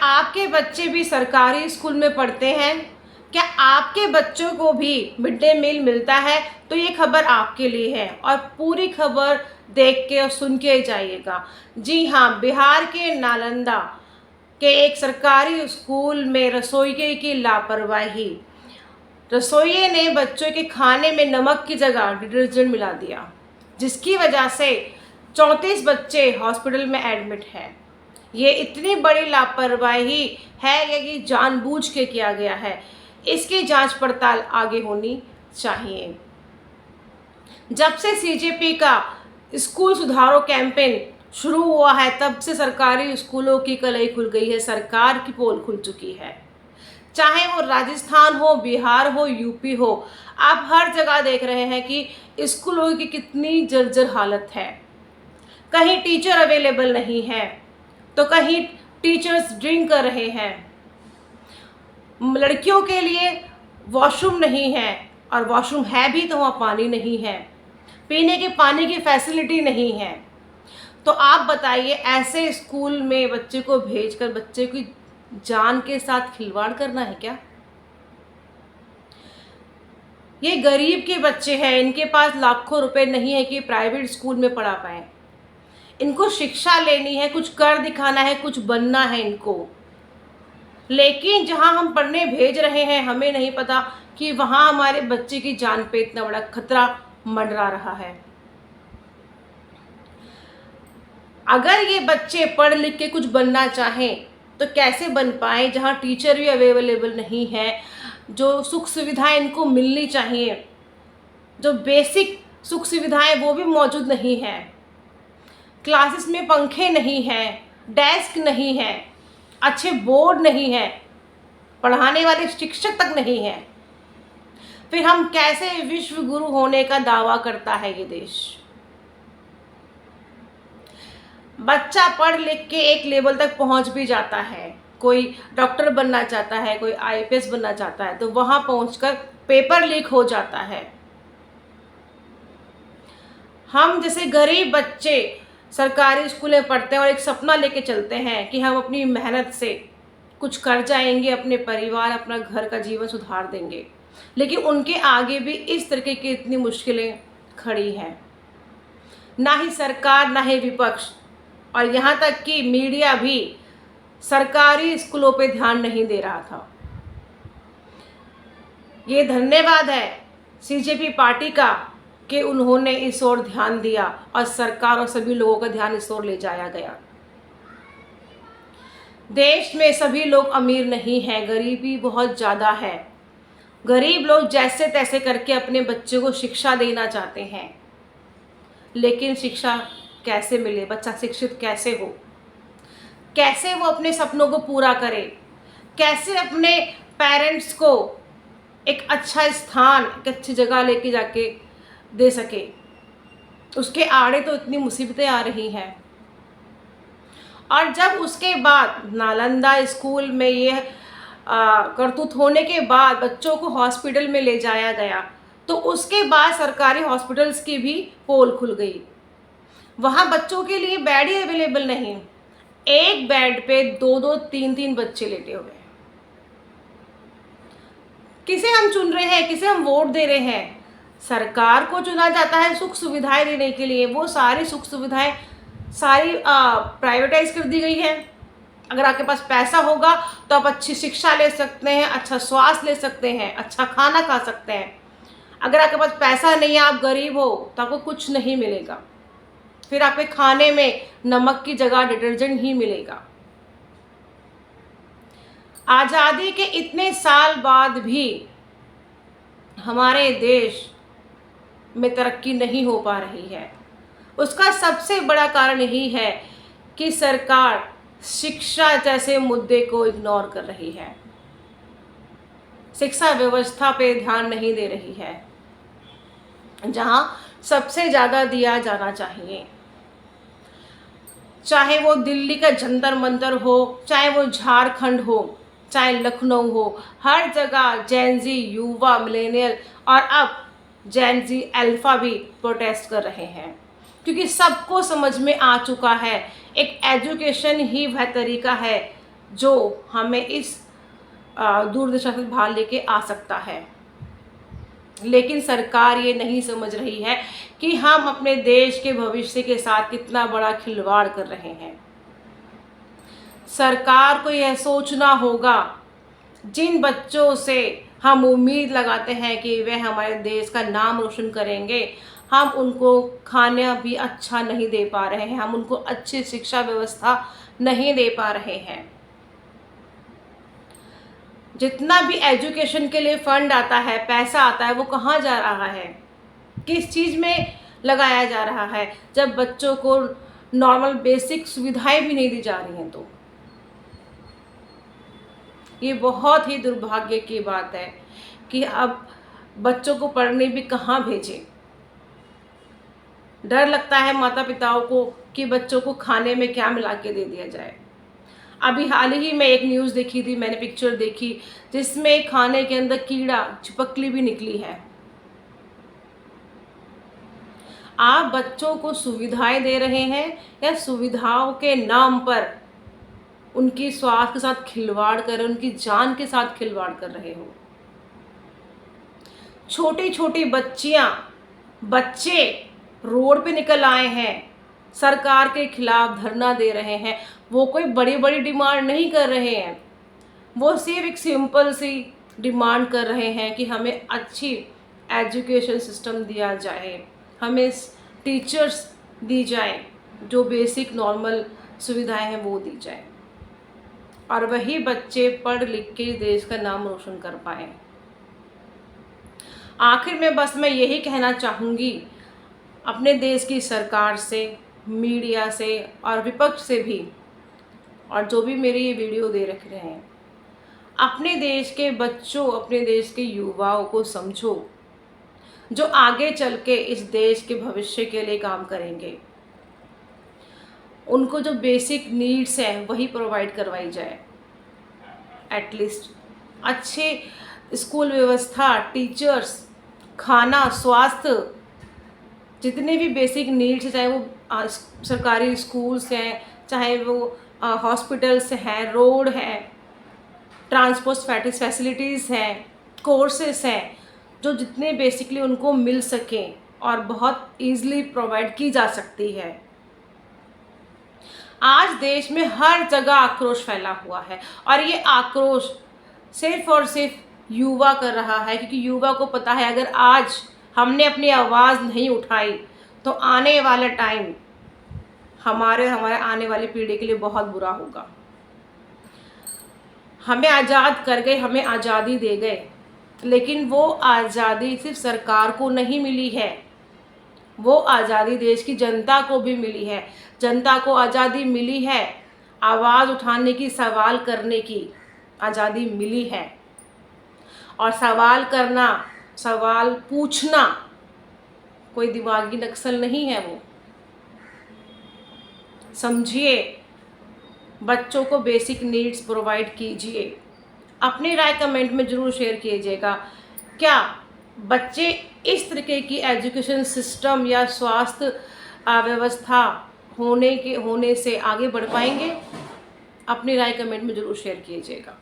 आपके बच्चे भी सरकारी स्कूल में पढ़ते हैं? क्या आपके बच्चों को भी मिड डे मील मिलता है? तो ये खबर आपके लिए है और पूरी खबर देख के और सुन के जाइएगा। जी हाँ, बिहार के नालंदा के एक सरकारी स्कूल में रसोइये की लापरवाही। रसोइये ने बच्चों के खाने में नमक की जगह डिटर्जेंट मिला दिया, जिसकी वजह से 34 बच्चे हॉस्पिटल में एडमिट हैं। ये इतनी बड़ी लापरवाही है या ये जानबूझ के किया गया है? इसकी जांच पड़ताल आगे होनी चाहिए। जब से सीजेपी का स्कूल सुधारो कैंपेन शुरू हुआ है, तब से सरकारी स्कूलों की कलई खुल गई है, सरकार की पोल खुल चुकी है। चाहे वो राजस्थान हो, बिहार हो, यूपी हो, आप हर जगह देख रहे हैं कि स्कूलों की कितनी जर्जर हालत है। कहीं टीचर अवेलेबल नहीं है, तो कहीं टीचर्स ड्रिंक कर रहे हैं। लड़कियों के लिए वॉशरूम नहीं है, और वॉशरूम है भी तो वहाँ पानी नहीं है, पीने के पानी की फैसिलिटी नहीं है। तो आप बताइए, ऐसे स्कूल में बच्चे को भेजकर बच्चे की जान के साथ खिलवाड़ करना है क्या? ये गरीब के बच्चे हैं, इनके पास लाखों रुपए नहीं है कि प्राइवेट स्कूल में पढ़ा पाएँ। इनको शिक्षा लेनी है, कुछ कर दिखाना है, कुछ बनना है इनको। लेकिन जहां हम पढ़ने भेज रहे हैं, हमें नहीं पता कि वहां हमारे बच्चे की जान पे इतना बड़ा खतरा मंडरा रहा है। अगर ये बच्चे पढ़ लिख के कुछ बनना चाहें तो कैसे बन पाए, जहां टीचर भी अवेलेबल नहीं है, जो सुख सुविधाएं इनको मिलनी चाहिए, जो बेसिक सुख सुविधाएं वो भी मौजूद नहीं है। क्लासेस में पंखे नहीं हैं, डेस्क नहीं है, अच्छे बोर्ड नहीं है, पढ़ाने वाले शिक्षक तक नहीं है। फिर हम कैसे विश्व गुरु होने का दावा करता है ये देश? बच्चा पढ़ लिख के एक लेवल तक पहुंच भी जाता है, कोई डॉक्टर बनना चाहता है, कोई आईपीएस बनना चाहता है, तो वहां पहुंचकर पेपर लीक हो जाता है। हम जैसे गरीब बच्चे सरकारी स्कूल में पढ़ते हैं और एक सपना लेके चलते हैं कि हम अपनी मेहनत से कुछ कर जाएंगे, अपने परिवार, अपना घर का जीवन सुधार देंगे, लेकिन उनके आगे भी इस तरीके की इतनी मुश्किलें खड़ी हैं। ना ही सरकार, ना ही विपक्ष, और यहाँ तक कि मीडिया भी सरकारी स्कूलों पे ध्यान नहीं दे रहा था। ये धन्यवाद है सीजेपी पार्टी का कि उन्होंने इस ओर ध्यान दिया और सरकार और सभी लोगों का ध्यान इस ओर ले जाया गया। देश में सभी लोग अमीर नहीं हैं, गरीबी बहुत ज़्यादा है। गरीब लोग जैसे तैसे करके अपने बच्चों को शिक्षा देना चाहते हैं, लेकिन शिक्षा कैसे मिले, बच्चा शिक्षित कैसे हो, कैसे वो अपने सपनों को पूरा करे, कैसे अपने पेरेंट्स को एक अच्छा स्थान, एक अच्छी जगह लेके जाके दे सके, उसके आड़े तो इतनी मुसीबतें आ रही हैं। और जब उसके बाद नालंदा स्कूल में ये करतूत होने के बाद बच्चों को हॉस्पिटल में ले जाया गया, तो उसके बाद सरकारी हॉस्पिटल्स की भी पोल खुल गई। वहाँ बच्चों के लिए बेड ही अवेलेबल नहीं, एक बेड पे 2-2, 3-3 बच्चे लेटे हुए। किसे हम चुन रहे हैं, किसे हम वोट दे रहे हैं? सरकार को चुना जाता है सुख सुविधाएं देने के लिए, वो सारी सुख सुविधाएं सारी प्राइवेटाइज कर दी गई है। अगर आपके पास पैसा होगा तो आप अच्छी शिक्षा ले सकते हैं, अच्छा स्वास्थ्य ले सकते हैं, अच्छा खाना खा सकते हैं। अगर आपके पास पैसा नहीं है, आप गरीब हो, तो आपको कुछ नहीं मिलेगा। फिर आपके खाने में नमक की जगह डिटर्जेंट ही मिलेगा। आज़ादी के इतने साल बाद भी हमारे देश में तरक्की नहीं हो पा रही है। उसका सबसे बड़ा कारण यही है कि सरकार शिक्षा जैसे मुद्दे को इग्नोर कर रही है, शिक्षा व्यवस्था पे ध्यान नहीं दे रही है, जहां सबसे ज़्यादा दिया जाना चाहिए। चाहे वो दिल्ली का जंतर मंतर हो, चाहे वो झारखंड हो, चाहे लखनऊ हो, हर जगह जेनजी, युवा, मिलेनियल और अब जेनजी अल्फा भी प्रोटेस्ट कर रहे हैं, क्योंकि सबको समझ में आ चुका है एक एजुकेशन ही वह तरीका है जो हमें इस दुर्दशा से बाहर लेके आ सकता है। लेकिन सरकार ये नहीं समझ रही है कि हम अपने देश के भविष्य के साथ कितना बड़ा खिलवाड़ कर रहे हैं। सरकार को यह सोचना होगा, जिन बच्चों से हम उम्मीद लगाते हैं कि वे हमारे देश का नाम रोशन करेंगे, हम उनको खाना भी अच्छा नहीं दे पा रहे हैं, हम उनको अच्छी शिक्षा व्यवस्था नहीं दे पा रहे हैं। जितना भी एजुकेशन के लिए फंड आता है, पैसा आता है, वो कहाँ जा रहा है, किस चीज़ में लगाया जा रहा है, जब बच्चों को नॉर्मल बेसिक सुविधाएं भी नहीं दी जा रही हैं। तो ये बहुत ही दुर्भाग्य की बात है कि अब बच्चों को पढ़ने भी कहाँ भेजें। डर लगता है माता पिताओं को कि बच्चों को खाने में क्या मिला के दे दिया जाए। अभी हाल ही में एक न्यूज़ देखी थी, मैंने पिक्चर देखी जिसमें खाने के अंदर कीड़ा छिपकली भी निकली है। आप बच्चों को सुविधाएं दे रहे हैं या सुविधाओं के नाम पर उनकी स्वास्थ्य के साथ खिलवाड़ कर रहे हो, उनकी जान के साथ खिलवाड़ कर रहे हो। छोटी छोटी बच्चे रोड पे निकल आए हैं, सरकार के खिलाफ धरना दे रहे हैं। वो कोई बड़ी बड़ी डिमांड नहीं कर रहे हैं, वो सिर्फ एक सिंपल सी डिमांड कर रहे हैं कि हमें अच्छी एजुकेशन सिस्टम दिया जाए, हमें टीचर्स दी जाए, जो बेसिक नॉर्मल सुविधाएं हैं वो दी जाए, और वही बच्चे पढ़ लिख के देश का नाम रोशन कर पाएँ। आखिर में बस मैं यही कहना चाहूँगी अपने देश की सरकार से, मीडिया से और विपक्ष से भी, और जो भी मेरी ये वीडियो दे रख रहे हैं, अपने देश के बच्चों, अपने देश के युवाओं को समझो, जो आगे चल के इस देश के भविष्य के लिए काम करेंगे। उनको जो बेसिक नीड्स हैं वही प्रोवाइड करवाई जाए। एटलीस्ट अच्छे स्कूल व्यवस्था, टीचर्स, खाना, स्वास्थ्य, जितने भी बेसिक नीड्स हैं, चाहे वो सरकारी स्कूल्स हैं, चाहे वो हॉस्पिटल्स हैं, रोड हैं, ट्रांसपोर्ट फैसिलिटीज़ हैं, कोर्सेस हैं, जो जितने बेसिकली उनको मिल सकें और बहुत ईज़िली प्रोवाइड की जा सकती है। आज देश में हर जगह आक्रोश फैला हुआ है, और ये आक्रोश सिर्फ और सिर्फ युवा कर रहा है, क्योंकि युवा को पता है अगर आज हमने अपनी आवाज़ नहीं उठाई तो आने वाला टाइम हमारे आने वाली पीढ़ी के लिए बहुत बुरा होगा। हमें आज़ाद कर गए, हमें आज़ादी दे गए, लेकिन वो आज़ादी सिर्फ सरकार को नहीं मिली है, वो आज़ादी देश की जनता को भी मिली है। जनता को आज़ादी मिली है, आवाज़ उठाने की, सवाल करने की आज़ादी मिली है। और सवाल करना, सवाल पूछना कोई दिमागी नक्सल नहीं है। वो समझिए, बच्चों को बेसिक नीड्स प्रोवाइड कीजिए। अपनी राय कमेंट में ज़रूर शेयर कीजिएगा। क्या बच्चे इस तरीके की एजुकेशन सिस्टम या स्वास्थ्य व्यवस्था होने से आगे बढ़ पाएंगे? अपनी राय कमेंट में ज़रूर शेयर कीजिएगा।